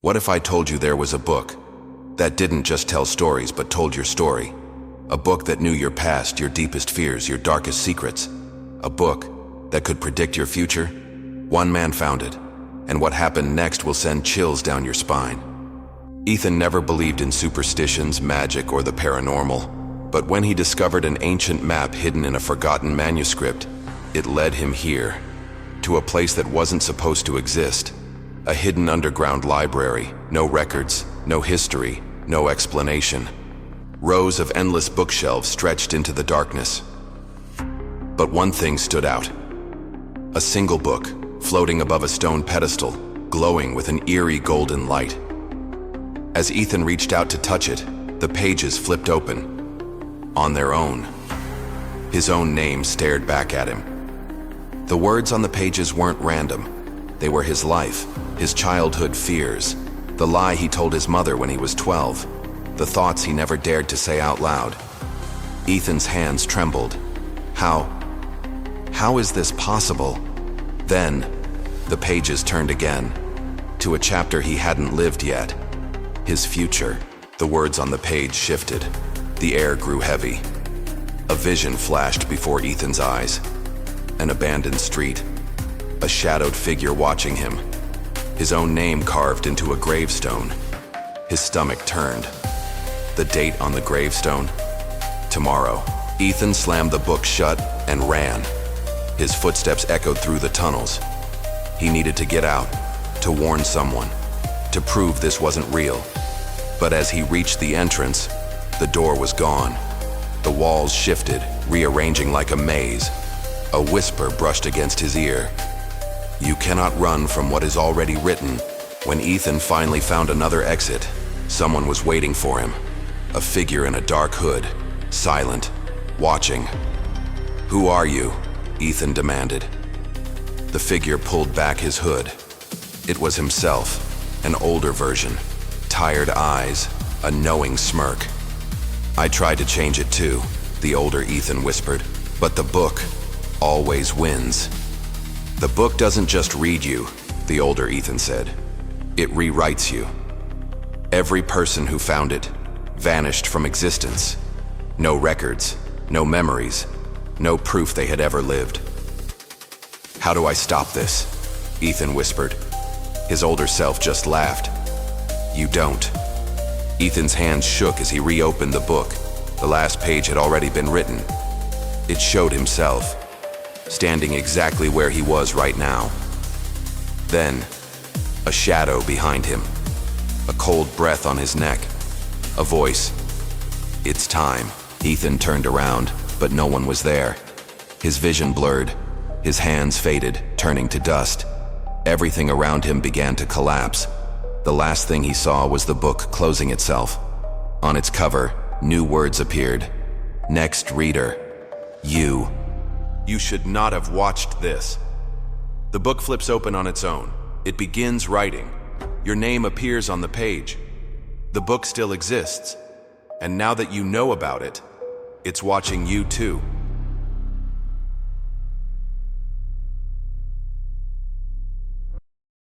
What if I told you there was a book that didn't just tell stories but told your story? A book that knew your past, your deepest fears, your darkest secrets. A book that could predict your future? One man found it, and what happened next will send chills down your spine. Ethan never believed in superstitions, magic, or the paranormal, but when he discovered an ancient map hidden in a forgotten manuscript, it led him here, to a place that wasn't supposed to exist. A hidden underground library, no records, no history, no explanation. Rows of endless bookshelves stretched into the darkness. But one thing stood out. A single book, floating above a stone pedestal, glowing with an eerie golden light. As Ethan reached out to touch it, the pages flipped open. On their own. His own name stared back at him. The words on the pages weren't random. They were his life, his childhood fears, the lie he told his mother when he was 12, the thoughts he never dared to say out loud. Ethan's hands trembled. How is this possible? Then, the pages turned again, to a chapter he hadn't lived yet. His future. The words on the page shifted. The air grew heavy. A vision flashed before Ethan's eyes. An abandoned street. A shadowed figure watching him. His own name carved into a gravestone. His stomach turned. The date on the gravestone? Tomorrow. Ethan slammed the book shut and ran. His footsteps echoed through the tunnels. He needed to get out, to warn someone, to prove this wasn't real. But as he reached the entrance, the door was gone. The walls shifted, rearranging like a maze. A whisper brushed against his ear. You cannot run from what is already written. When Ethan finally found another exit, someone was waiting for him. A figure in a dark hood, silent, watching. Who are you? Ethan demanded. The figure pulled back his hood. It was himself, an older version. Tired eyes, a knowing smirk. I tried to change it too, the older Ethan whispered, but the book always wins. The book doesn't just read you, the older Ethan said. It rewrites you. Every person who found it vanished from existence. No records, no memories, no proof they had ever lived. How do I stop this? Ethan whispered. His older self just laughed. You don't. Ethan's hands shook as he reopened the book. The last page had already been written. It showed himself, standing exactly where he was right now. Then, a shadow behind him, a cold breath on his neck, a voice. It's time. Ethan turned around, but no one was there. His vision blurred, his hands faded, turning to dust. Everything around him began to collapse. The last thing he saw was the book closing itself. On its cover, new words appeared. Next reader, you. You should not have watched this. The book flips open on its own. It begins writing. Your name appears on the page. The book still exists. And now that you know about it, it's watching you too.